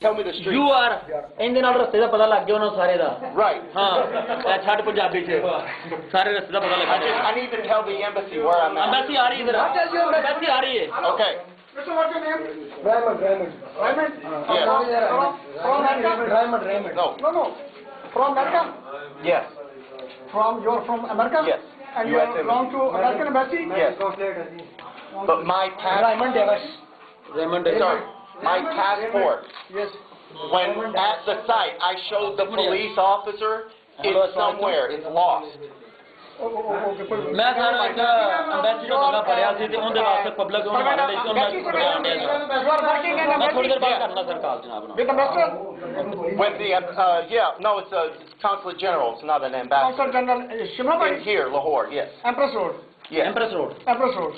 Tell me the street. You are ਇਹਦੇ ਨਾਲ ਰਸਤੇ ਦਾ ਪਤਾ ਲੱਗ ਗਿਆ ਉਹਨਾਂ ਸਾਰੇ ਦਾ। Right. ਹਾਂ ਇਹ ਛੱਡ ਪੰਜਾਬੀ ਚ ਸਾਰੇ ਰਸਤੇ ਦਾ ਪਤਾ ਲੱਗ ਗਿਆ। I need to tell the embassy where I'm at. Embassy ਆ ਰਹੀ ਇਧਰ, ਐਮਬੈਸੀ ਆ ਰਹੀ ਹੈ। Okay. Mr. What's your name? Raymond. Raymond? Yes. From America? Raymond. No. From America? Yes. You're from America? Yes. And you US belong to American Embassy? Yes. But my Raymond Davis. Raymond Sorry. My passport. Yes. When at the site, I showed the police officer it's somewhere. It's lost. ਮੈਂ ਸਾਰਾ ਇੱਕ embassy ਦਾ ਬੰਦਾ ਫੜਿਆ ਸੀ ਤੇ ਉਹਦੇ ਵਾਸਤੇ public ਨੂੰ ਮਾਰਨ ਲਈ ਉਹਨਾਂ ਨੂੰ ਪੜਿਆ ਗਿਆ ਸੀ। You are working in ਮੈਂ ਥੋੜੀ ਦੇਰ ਬਾਅਦ embassy? ਕਰਨਾ ਸਰਕਾਰ ਜਨਾਬ ਨਾਲ। With the ambassador? With the no, it's a consulate general. It's not an ambassador. Consul General Shimla In here, Lahore. Yes. Empress Road. Yes. Empress Road. Empress Road.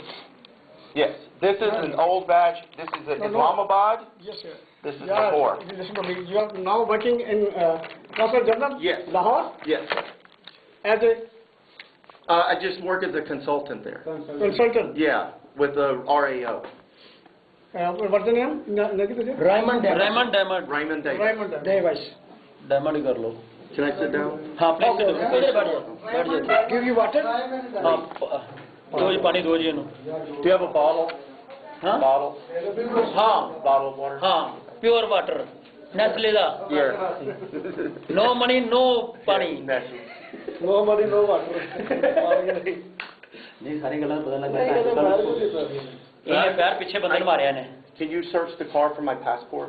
Yes. This is an old badge. This is No. Islamabad. Yes, sir. This is Yeah, Lahore. listen to me. You are now working in Consul General? Yes. Lahore? Yes. As a I just work as a consultant there. consultant? Yeah, with the RAO. What's the name? Raymond Diamond Raymond Davis. Raymond Davis. Diamond ਹੀ ਕਰ ਲਓ। Can I sit down? ਹਾਂ please ਇਧਰ ਬੈਠ ਜਾ। Give you water? ਹਾਂ ਦੋ ਜੀ ਪਾਣੀ ਦੋ ਜੀ ਇਹਨੂੰ। Do you have a bottle? ਹਾਂ Bottle? ਹਾਂ Bottle of water? ਹਾਂ ਪਿਓਰ ਵਾਟਰ ਨੈਸਲੇ ਦਾ। Here. ਨੋ ਮਨੀ ਨੋ ਪਾਣੀ। No money, no water. ਨਹੀਂ ਸਾਰੀ ਗੱਲਾਂ ਪਤਾ ਲੱਗਾ। ਇਹ ਪੈਰ ਪਿੱਛੇ ਬੰਦੇ ਨੂੰ ਮਾਰਿਆ ਨੇ। Can you search the car for my passport?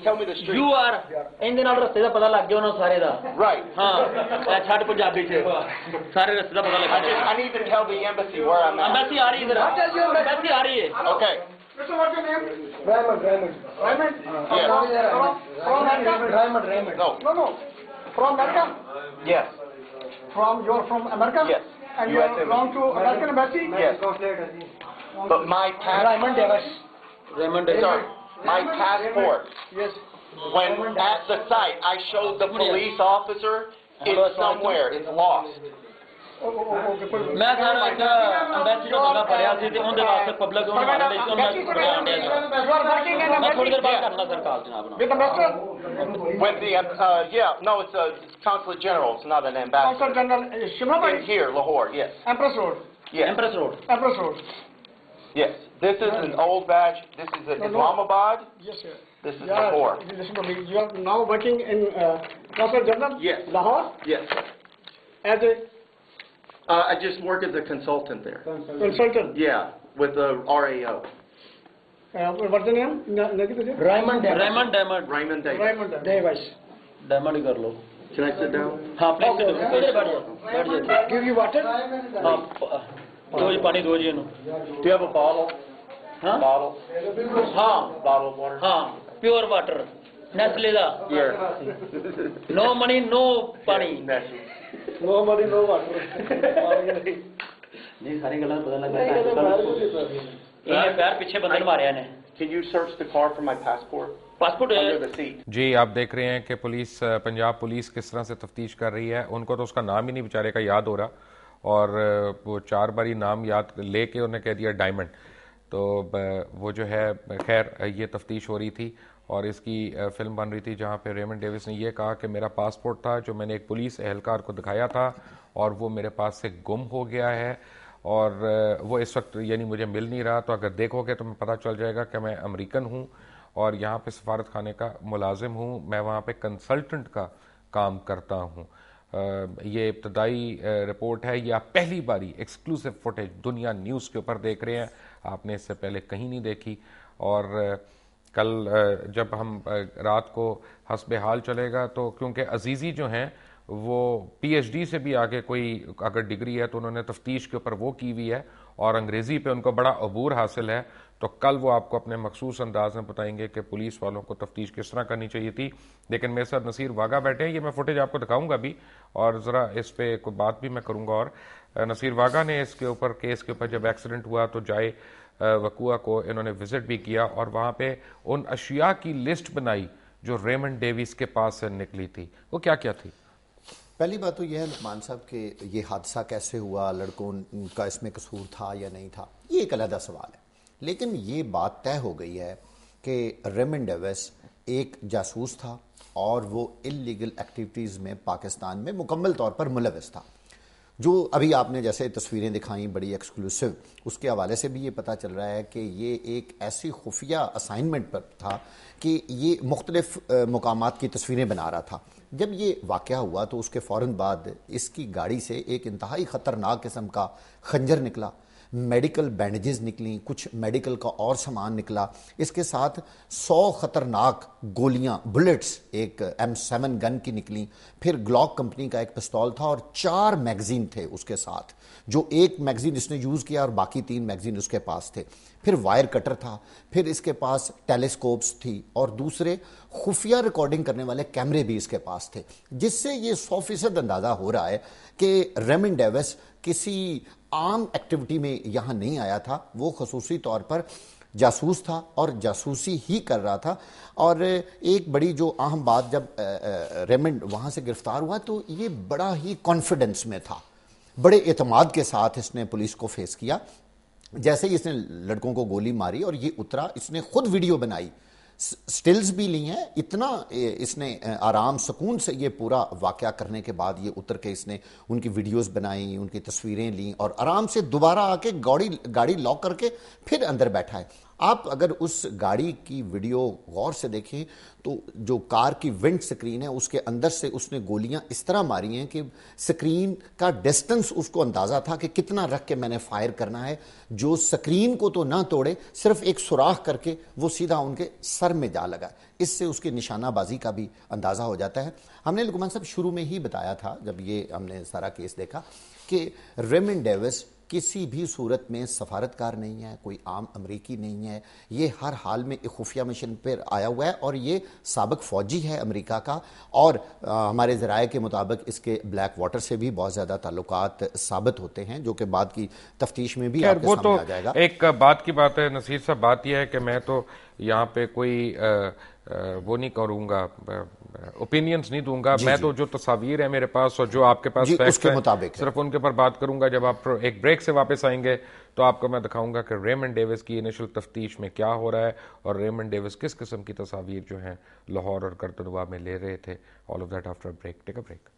Tell me the street. You are ਇਹਦੇ ਨਾਲ ਰਸਤੇ ਦਾ ਪਤਾ ਲੱਗ ਗਿਆ ਉਹਨਾਂ ਸਾਰੇ ਦਾ। Right. ਹਾਂ ਇਹ ਛੱਡ ਪੰਜਾਬੀ ਚ ਸਾਰੇ ਰਸਤੇ ਦਾ ਪਤਾ ਲੱਗ ਗਿਆ। I need to tell the embassy where I'm at. Embassy ਆ ਰਹੀ ਇਧਰ, ਐਮਬੈਸੀ ਆ ਰਹੀ ਹੈ। Okay. Mr. What's your name? Raymond. Raymond? Yes. From America? No. No. From America? Yes. You're from America? Yes. And you US belong to American Embassy? Yes. But my Raymond Davis. Raymond Sorry. My passport. Yes. When at the site, I showed the police officer it's somewhere. It's lost. ਮੈਂ ਸਾਰਾ ਇੱਕ embassy ਦਾ ਬੰਦਾ ਫੜਿਆ ਸੀ ਤੇ ਉਹਦੇ ਵਾਸਤੇ public ਨੂੰ ਮਾਰਨ ਲਈ ਉਹਨਾਂ ਨੂੰ ਪੜਿਆ ਗਿਆ ਸੀ। You are working in ਮੈਂ ਥੋੜੀ ਦੇਰ embassy? ਬਾਅਦ ਕਰਨਾ ਸਰਕਾਰ ਜਨਾਬ ਨਾਲ। With the ambassador? With the no, it's a consulate general. It's not an ambassador. Consul General Shimla? In here, Lahore. Yes. Empress Road. Yes. Empress Road. Empress Road. Yes. This is an old badge. This is No. Islamabad. Yes, sir. This is Yeah, Lahore. listen to me. You are now working in Consul General? Yes. Lahore? Yes. As a I just work as a consultant there. consultant? Yeah, with the RAO. What's the name? Nagi tujhe? Raymond Diamond Raymond Davis. Raymond Davis. Diamond ہی کر لو. Can I sit down? ہاں please بیٹھ جاؤ. Give you water? ہاں دو جی پانی دو جی انہوں. Do you have a bottle? ہاں Bottle? ہاں Bottle of water? ہاں پیور واٹر نیسلے دا. نو منی نو پانی. No money, no water. نہیں ساری گلا پتہ لگا. یہ پیر پیچھے بندر ماریا نے. Can you search the car for my passport? Passport Under the seat. جی آپ دیکھ رہے ہیں کہ پولیس پنجاب پولیس کس طرح سے تفتیش کر رہی ہے. ان کو تو اس کا نام ہی نہیں بیچارے کا یاد ہو رہا اور وہ 4 باری نام یاد لے کے انہیں کہہ دیا ڈائمنڈ. تو وہ جو ہے خیر یہ تفتیش ہو رہی تھی اور اس کی فلم بن رہی تھی جہاں پہ ریمنڈ ڈیوس نے یہ کہا کہ میرا پاسپورٹ تھا جو میں نے ایک پولیس اہلکار کو دکھایا تھا اور وہ میرے پاس سے گم ہو گیا ہے اور وہ اس وقت یعنی مجھے مل نہیں رہا. تو اگر دیکھو گے تو میں پتہ چل جائے گا کہ میں امریکن ہوں اور یہاں پہ سفارت خانے کا ملازم ہوں. میں وہاں پہ کنسلٹنٹ کا کام کرتا ہوں. یہ ابتدائی رپورٹ ہے. یہ آپ پہلی باری ایکسکلوسیو فوٹیج دنیا نیوز کے اوپر دیکھ رہے ہیں. آپ نے اس سے پہلے کہیں نہیں دیکھی اور کل جب ہم رات کو حسب حال چلے گا تو کیونکہ عزیزی جو ہیں وہ پی ایچ ڈی سے بھی آگے کوئی اگر ڈگری ہے تو انہوں نے تفتیش کے اوپر وہ کی ہوئی ہے اور انگریزی پہ ان کو بڑا عبور حاصل ہے. تو کل وہ آپ کو اپنے مخصوص انداز میں بتائیں گے کہ پولیس والوں کو تفتیش کس طرح کرنی چاہیے تھی. لیکن میرے ساتھ نصیر واگا بیٹھے ہیں. یہ میں فوٹیج آپ کو دکھاؤں گا بھی اور ذرا اس پہ کوئی بات بھی میں کروں گا. اور نصیر واگا نے اس کے اوپر کیس کے اوپر جب ایکسیڈنٹ ہوا تو جائے وقوع کو انہوں نے وزٹ بھی کیا اور وہاں پہ ان اشیاء کی لسٹ بنائی جو ریمنڈ ڈیوس کے پاس سے نکلی تھی. وہ کیا کیا تھی؟ پہلی بات تو یہ ہے لقمان صاحب کہ یہ حادثہ کیسے ہوا, لڑکوں کا اس میں قصور تھا یا نہیں تھا, یہ ایک علیحدہ سوال ہے. لیکن یہ بات طے ہو گئی ہے کہ ریمنڈ ڈیوس ایک جاسوس تھا اور وہ انلیگل ایکٹیویٹیز میں پاکستان میں مکمل طور پر ملوث تھا. جو ابھی آپ نے جیسے تصویریں دکھائیں بڑی ایکسکلوسیو, اس کے حوالے سے بھی یہ پتہ چل رہا ہے کہ یہ ایک ایسی خفیہ اسائنمنٹ پر تھا کہ یہ مختلف مقامات کی تصویریں بنا رہا تھا. جب یہ واقعہ ہوا تو اس کے فوراً بعد اس کی گاڑی سے ایک انتہائی خطرناک قسم کا خنجر نکلا, میڈیکل بینڈیجز نکلیں, کچھ میڈیکل کا اور سامان نکلا, اس کے ساتھ 100 خطرناک گولیاں بلٹس ایک M7 گن کی نکلیں, پھر گلاک کمپنی کا ایک پستول تھا اور 4 میگزین تھے اس کے ساتھ, جو ایک میگزین اس نے یوز کیا اور باقی 3 میگزین اس کے پاس تھے. پھر وائر کٹر تھا, پھر اس کے پاس ٹیلیسکوپس تھی اور دوسرے خفیہ ریکارڈنگ کرنے والے کیمرے بھی اس کے پاس تھے, جس سے یہ 100% اندازہ ہو رہا ہے کہ ریمنڈ ڈیوس کسی عام ایکٹیویٹی میں یہاں نہیں آیا تھا. وہ خصوصی طور پر جاسوس تھا اور جاسوسی ہی کر رہا تھا. اور ایک بڑی جو اہم بات, جب ریمنڈ وہاں سے گرفتار ہوا تو یہ بڑا ہی کانفیڈنس میں تھا, بڑے اعتماد کے ساتھ اس نے پولیس کو فیس کیا. جیسے ہی اس نے لڑکوں کو گولی ماری اور یہ اترا, اس نے خود ویڈیو بنائی, سٹلز بھی لی ہیں. اتنا اس نے آرام سکون سے یہ پورا واقعہ کرنے کے بعد یہ اتر کے اس نے ان کی ویڈیوز بنائی, ان کی تصویریں لیں اور آرام سے دوبارہ آ کے گاڑی لاک کر کے پھر اندر بیٹھا ہے. آپ اگر اس گاڑی کی ویڈیو غور سے دیکھیں تو جو کار کی ونڈ سکرین ہے اس کے اندر سے اس نے گولیاں اس طرح ماری ہیں کہ سکرین کا ڈسٹنس اس کو اندازہ تھا کہ کتنا رکھ کے میں نے فائر کرنا ہے, جو سکرین کو تو نہ توڑے, صرف ایک سوراخ کر کے وہ سیدھا ان کے سر میں جا لگا. اس سے اس کی نشانہ بازی کا بھی اندازہ ہو جاتا ہے. ہم نے لقمان صاحب شروع میں ہی بتایا تھا جب یہ ہم نے سارا کیس دیکھا کہ ریمنڈ ڈیوس کسی بھی صورت میں سفارتکار نہیں ہے, کوئی عام امریکی نہیں ہے. یہ ہر حال میں ایک خفیہ مشن پر آیا ہوا ہے اور یہ سابق فوجی ہے امریکہ کا, اور ہمارے ذرائع کے مطابق اس کے بلیک واٹر سے بھی بہت زیادہ تعلقات ثابت ہوتے ہیں, جو کہ بعد کی تفتیش میں بھی آپ کے سامنے آ جائے گا. ایک بات کی بات ہے نصیر صاحب, بات یہ ہے کہ میں تو یہاں پہ کوئی وہ نہیں کروں گا, اوپینینز نہیں دوں گا. میں تو جو تصاویر ہیں میرے پاس اور جو آپ کے پاس فیکٹس ہیں صرف ان کے اوپر بات کروں گا. جب آپ ایک بریک سے واپس آئیں گے تو آپ کو میں دکھاؤں گا کہ ریمنڈ ڈیوس کی انیشل تفتیش میں کیا ہو رہا ہے اور ریمنڈ ڈیوس کس قسم کی تصاویر جو ہیں لاہور اور کرتنوا میں لے رہے تھے. All of that after break. Take a break.